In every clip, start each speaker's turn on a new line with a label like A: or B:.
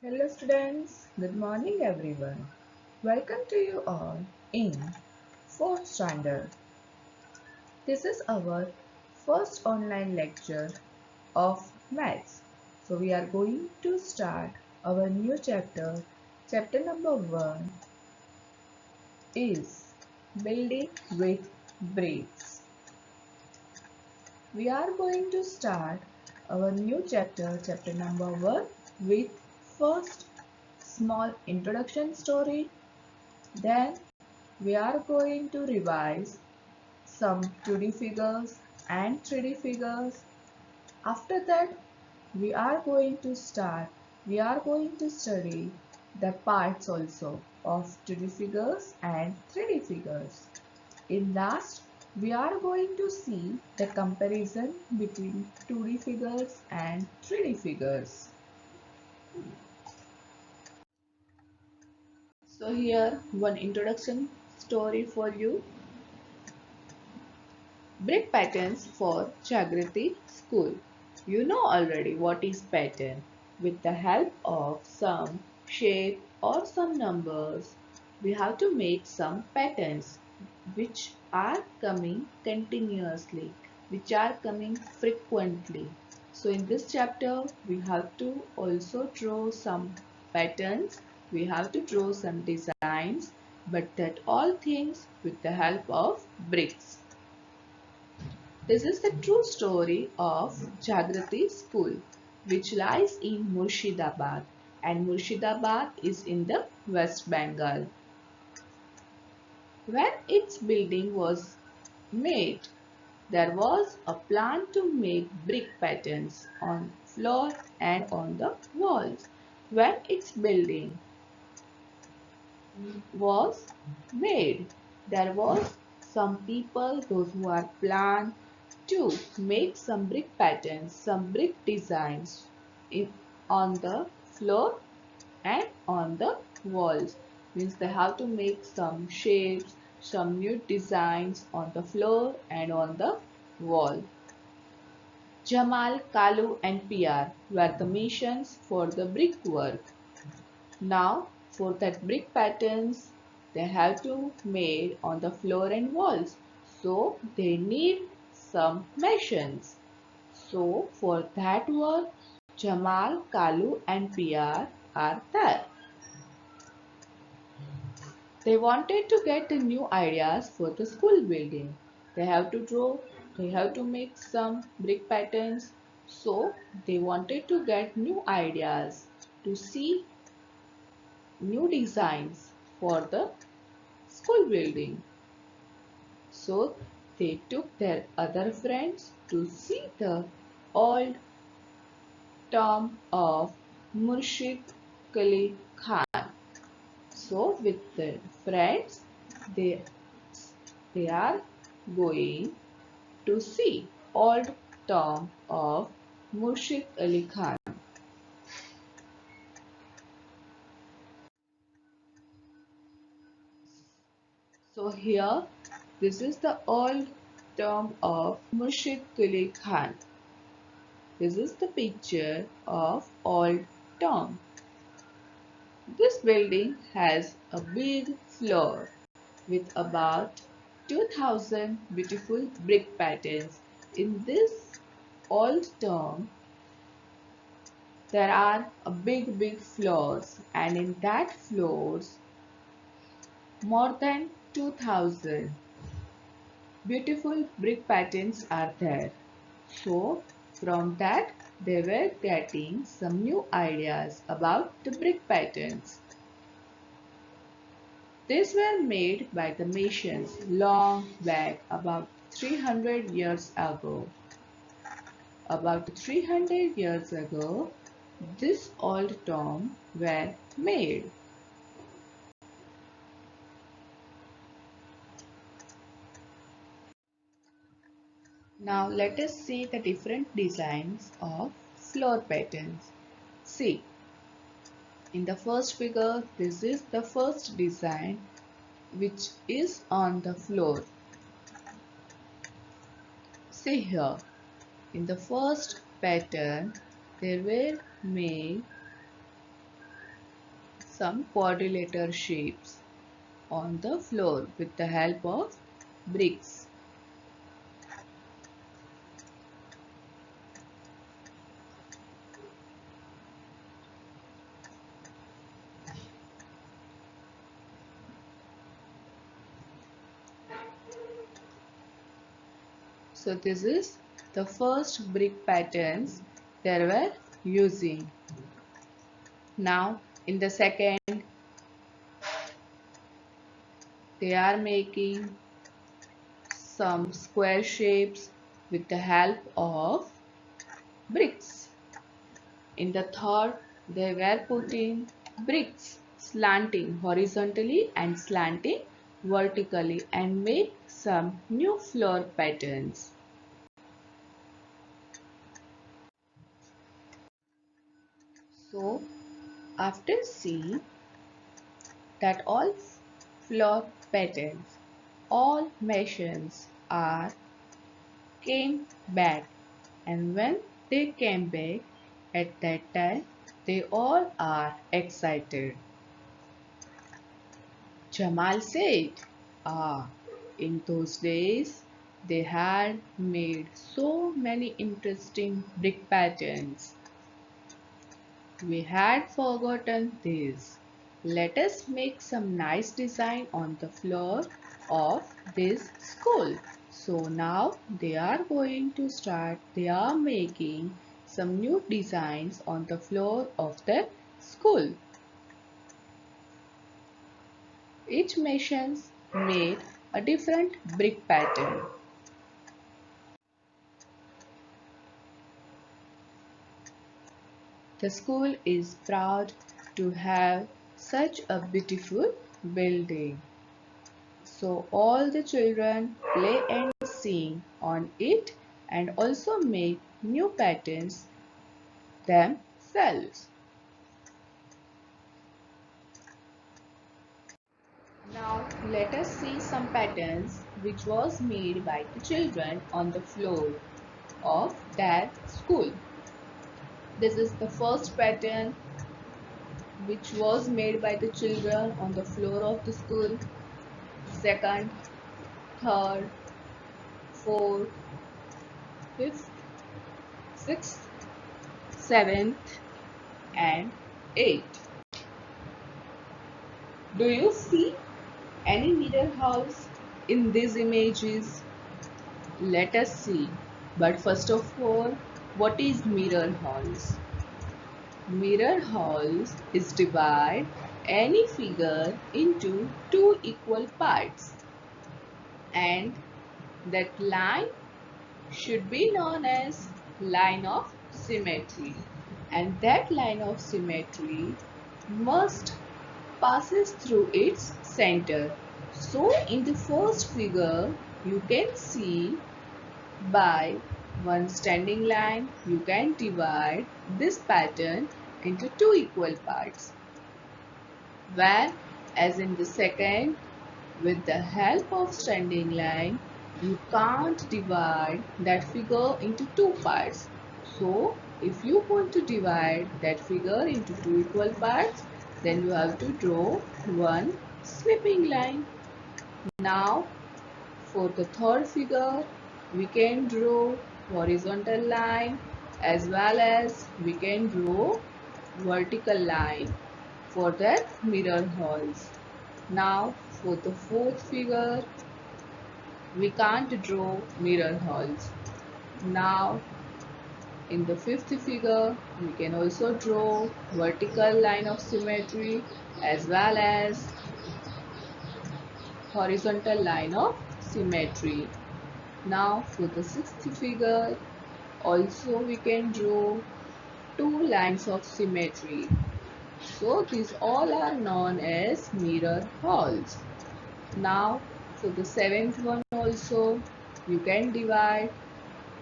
A: Hello students, good morning everyone. Welcome to you all in 4th standard. This is our first online lecture of maths. So we are going to start our new chapter. Chapter number 1 is building with bricks. We are going to start our new chapter number 1 with first small introduction story. Then we are going to revise some 2D figures and 3D figures. After that, we are going to study the parts also of 2D figures and 3D figures. In last, we are going to see the comparison between 2D figures and 3D figures. So here one introduction story for you. Brick patterns for Jagriti School. You know already what is pattern. With the help of some shape or some numbers, we have to make some patterns which are coming continuously, which are coming frequently. So in this chapter, we have to also draw some patterns, we have to draw some designs, but that all things with the help of bricks. This is the true story of Jagriti School, which lies in Murshidabad, and Murshidabad is in the West Bengal. When its building was made, there was a plan to make brick patterns on floor and on the walls. When its building was made, there was some people, those who are planned to make some brick patterns, some brick designs on the floor and on the walls. Means they have to make some shapes, some new designs on the floor and on the wall. Jamaal, Kaalu and Piyaar were the missions for the brickwork. Now for that brick patterns they have to made on the floor and walls. So they need some machines. So for that work Jamaal, Kaalu and Piyaar are there. They wanted to get the new ideas for the school building. They have to draw, they have to make some brick patterns. So they wanted to get new ideas to see new designs for the school building. So they took their other friends to see the old tomb of Murshid Kuli Khan. So with their friends, they, they are going to see old tomb of Murshid Ali Khan. So here, this is the old tomb of Murshid Kuli Khan. This is the picture of old tomb. This building has a big floor with about 2000 beautiful brick patterns. In this old tomb, there are a big floors, and in that floors more than 2000 beautiful brick patterns are there. So from that they were getting some new ideas about the brick patterns. These were made by the masons long back, about 300 years ago. About 300 years ago, this old tomb were made. Now let us see the different designs of floor patterns. See, in the first figure, this is the first design which is on the floor. See here, in the first pattern, they were made some quadrilateral shapes on the floor with the help of bricks. So this is the first brick patterns they were using. Now in the second, they are making some square shapes with the help of bricks. In the third, they were putting bricks slanting horizontally and slanting vertically and make some new floor patterns. So after seeing that all floor patterns, all machines are came back, and when they came back at that time, they all are excited. Jamal said, "Ah, in those days they had made so many interesting brick patterns. We had forgotten this. Let us make some nice design on the floor of this school." So now they are going to start, they are making some new designs on the floor of the school. Each machine made a different brick pattern. The school is proud to have such a beautiful building. So all the children play and sing on it and also make new patterns themselves. Now let us see some patterns which was made by the children on the floor of their school. This is the first pattern which was made by the children on the floor of the school. Second, third, fourth, fifth, sixth, seventh, and eighth. Do you see any mirror house in these images? Let us see. But first of all, what is mirror house? Mirror house is divide any figure into two equal parts, and that line should be known as line of symmetry, and that line of symmetry must passes through its center. So in the first figure you can see by one standing line you can divide this pattern into two equal parts, where as in the second, with the help of standing line you can't divide that figure into two parts. So if you want to divide that figure into two equal parts, then you have to draw one slipping line. Now for the third figure, we can draw horizontal line as well as we can draw vertical line for that mirror holes. Now for the fourth figure, we can't draw mirror holes. Now in the fifth figure, we can also draw vertical line of symmetry as well as horizontal line of symmetry. Now for the sixth figure, also we can draw two lines of symmetry. So these all are known as mirror holes. Now for the seventh one also, you can divide,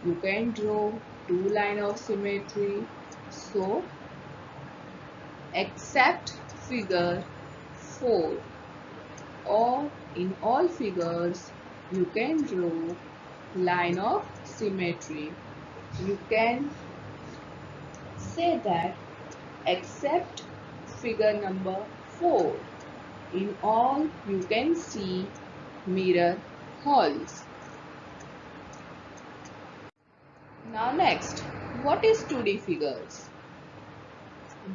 A: you can draw two lines of symmetry. So except figure 4, or in all figures you can draw line of symmetry. You can say that except figure number 4. In all, you can see mirror holes. Now next, what is 2D figures?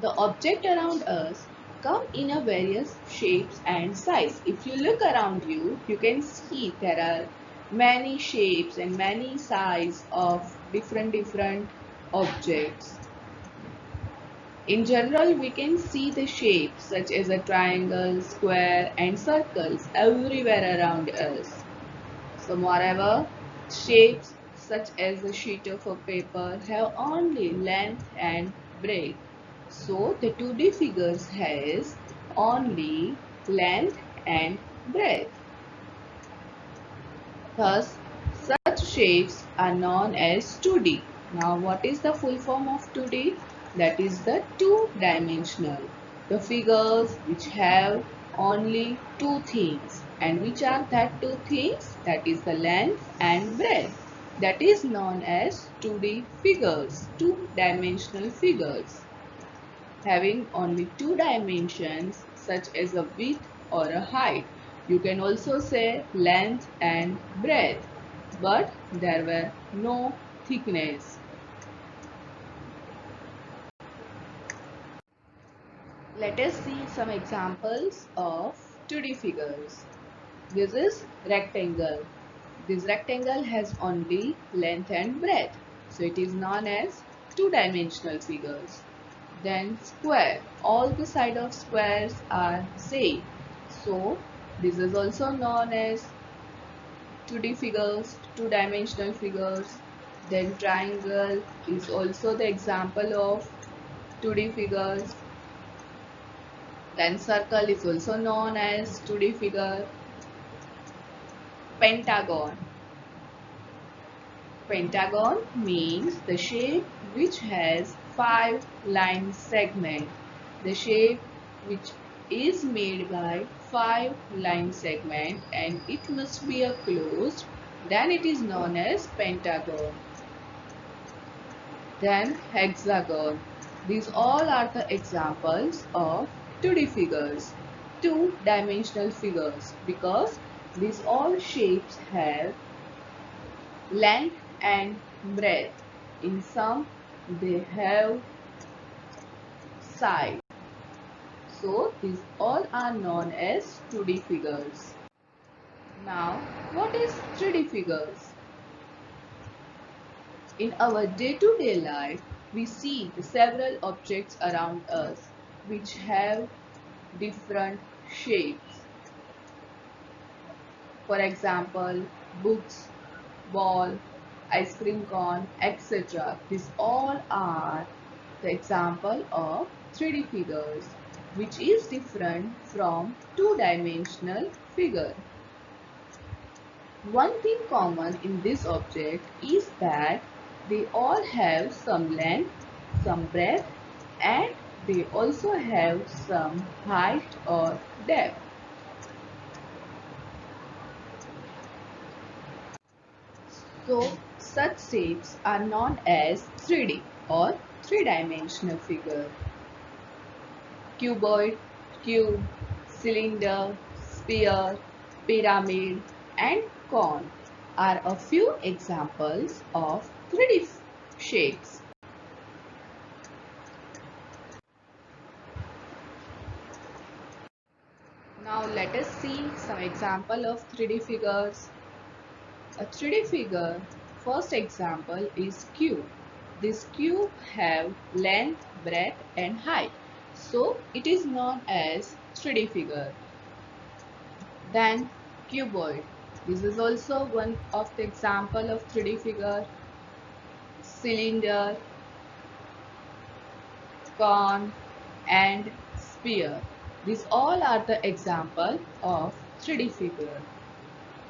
A: The object around us come in a various shapes and size. If you look around you, you can see there are many shapes and many size of different objects. In general, we can see the shapes such as a triangle, square and circles everywhere around us. So moreover, shapes such as a sheet of a paper have only length and breadth. So the 2D figures has only length and breadth. Thus, such shapes are known as 2D. Now, what is the full form of 2D? That is the two-dimensional. The figures which have only two things. And which are that two things? That is the length and breadth. That is known as 2D figures, two-dimensional figures. Having only two dimensions such as a width or a height. You can also say length and breadth, but there were no thickness. Let us see some examples of 2D figures. This is rectangle. This rectangle has only length and breadth, so it is known as two-dimensional figures. Then square. All the side of squares are same. So this is also known as 2D figures, two-dimensional figures. Then triangle is also the example of 2D figures. Then circle is also known as 2D figure. Pentagon. Pentagon means the shape which has 5 line segment. The shape which is made by 5 line segment and it must be a closed, then it is known as pentagon. Then hexagon. These all are the examples of 2D figures, two-dimensional figures, because these all shapes have length and breadth. In some, they have side. So these all are known as 2D figures. Now, what is 3D figures? In our day-to-day life, we see the several objects around us which have different shapes. For example, books, ball, ice cream cone, etc. These all are the example of 3D figures, which is different from two-dimensional figure. One thing common in this object is that they all have some length, some breadth, and they also have some height or depth. So, such shapes are known as 3D or three-dimensional figure. Cuboid, cube, cylinder, sphere, pyramid, and cone are a few examples of 3D shapes. Now let us see some example of 3D figures. A 3D figure, first example is cube. This cube have length, breadth and height. So it is known as 3D figure. Then cuboid. This is also one of the example of 3D figure. Cylinder, cone and sphere. These all are the example of 3D figure.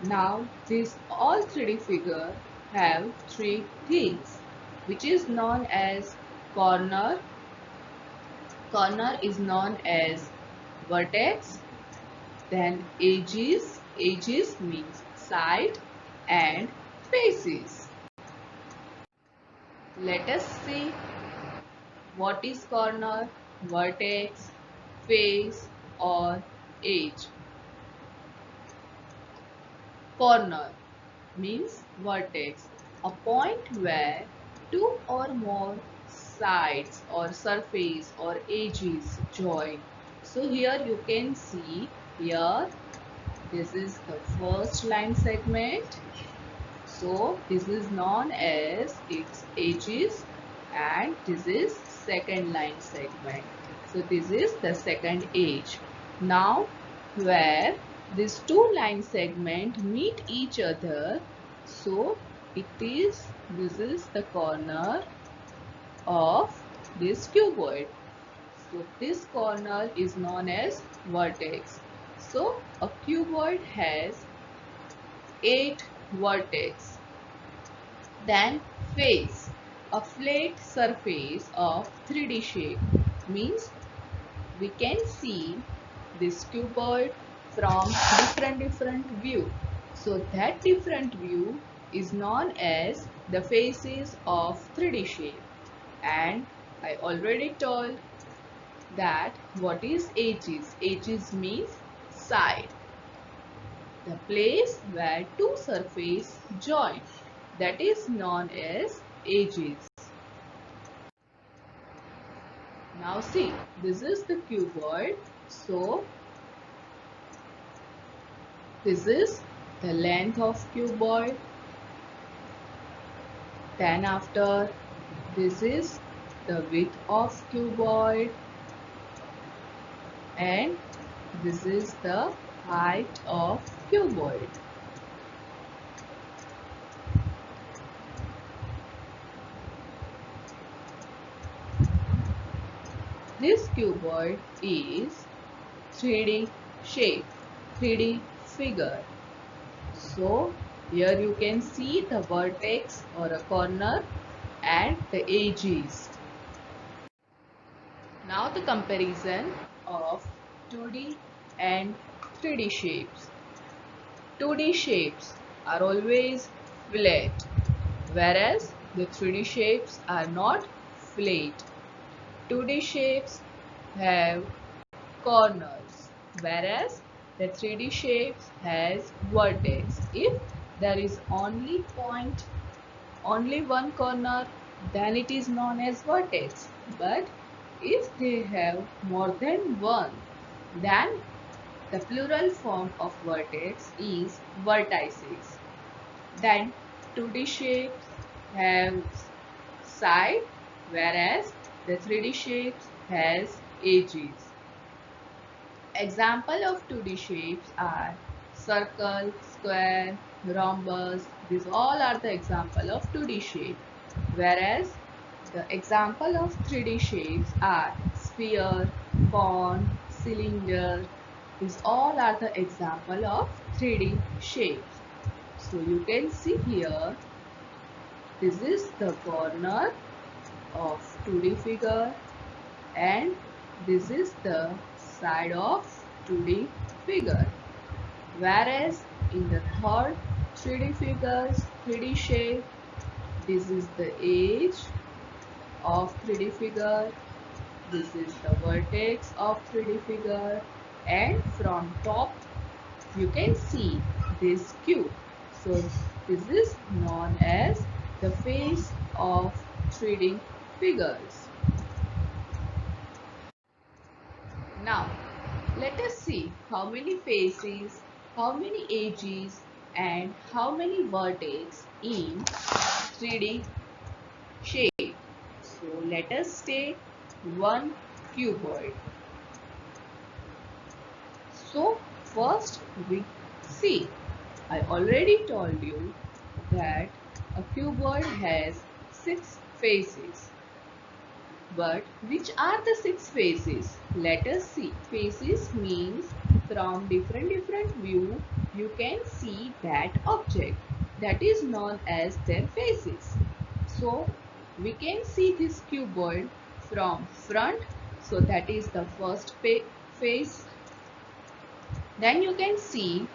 A: Now these all 3D figure have three things which is known as corner. Corner is known as vertex. Then edges. Edges means side and faces. Let us see what is corner, vertex, face or edge. Corner means vertex, a point where two or more sides or surface or edges join. So here you can see, here this is the first line segment. So this is known as its edges, and this is second line segment. So this is the second edge. Now where these two line segment meet each other, so this is the corner of this cuboid. So this corner is known as vertex. So a cuboid has 8 vertex. Then face, a flat surface of 3D shape, means we can see this cuboid from different view. So that different view is known as the faces of 3D shape. And I already told that what is edges? Edges means side, the place where two surfaces join, that is known as edges. Now see, this is the cuboid. So this is the length of cuboid. Then after, this is the width of cuboid, and this is the height of cuboid. This cuboid is 3D shape, 3D figure. So here you can see the vertex or a corner and the edges. Now the comparison of 2D and 3D shapes. 2D shapes are always flat, whereas the 3D shapes are not flat. 2D shapes have corners, whereas the 3D shapes has vertex. If there is only one corner, then it is known as vertex. But if they have more than one, then the plural form of vertex is vertices. Then 2D shapes have side, whereas the 3D shapes has edges. Example of 2D shapes are circle, square, rhombus. These all are the example of 2D shape. Whereas the example of 3D shapes are sphere, cone, cylinder. These all are the example of 3D shapes. So you can see here, this is the corner of 2D figure, and this is the side of 2D figure. Whereas in the third 3D figures, 3D shape, this is the edge of 3D figure, this is the vertex of 3D figure, and from top you can see this cube. So this is known as the face of 3D figures. Now let us see how many faces, how many edges, and how many vertex in 3D shape. So let us take one cuboid. So first we see, I already told you that a cuboid has 6 faces. But which are the 6 faces? Let us see. Faces means from different view you can see that object. That is known as their faces. So we can see this cuboid from front. So that is the first face. Then you can see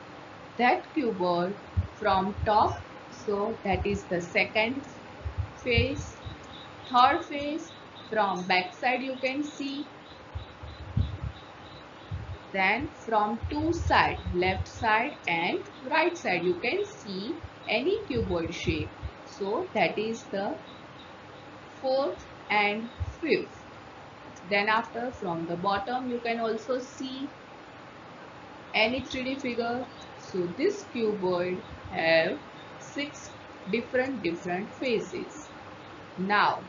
A: that cuboid from top. So that is the second face. Third face, from back side you can see. Then from two sides, left side and right side, you can see any cuboid shape. So that is the fourth and fifth. Then after from the bottom, you can also see any 3D figure. So this cuboid have six different faces. Now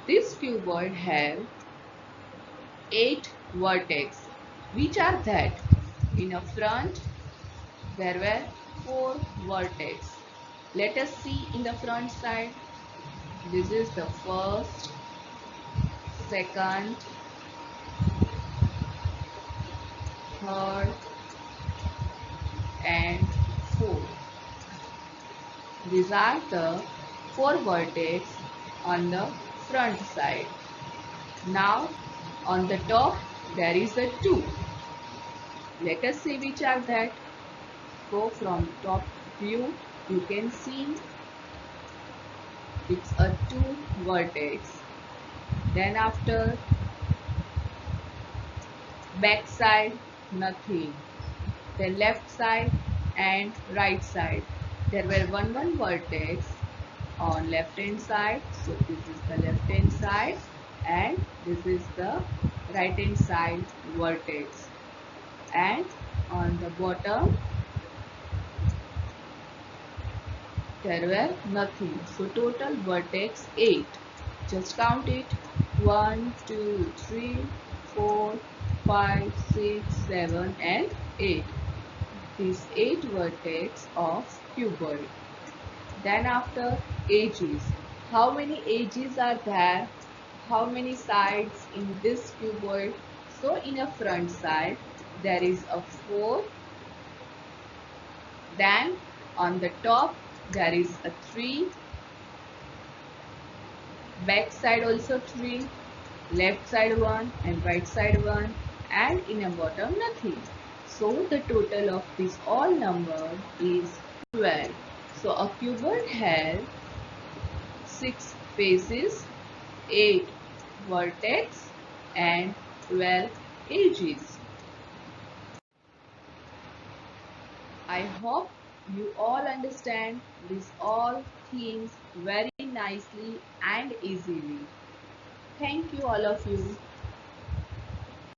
A: this cuboid have 8 vertex. Which are that? In a front there were 4 vertex. Let us see in the front side. This is the first, second, third and fourth. These are the 4 vertex on the front side. Now on the top there is a 2. Let us see which are that. Go from top view, you can see it's a 2 vertex. Then after back side, nothing. Then left side and right side. There were one vertex on left hand side. So this is the left hand side and this is the right hand side vertex. And on the bottom there were nothing. So total vertex 8. Just count it. 1, 2, 3, 4, 5, 6, 7 and 8. These 8 vertex of cuboid. Then after edges. How many edges are there? How many sides in this cuboid? So in a front side there is a 4. Then on the top there is a 3. Back side also 3. Left side 1 and right side 1 and in a bottom nothing. So the total of this all number is 12. So a cuboid has 6 faces, 8 vertex and 12 edges. I hope you all understand these all things very nicely and easily. Thank you all of you.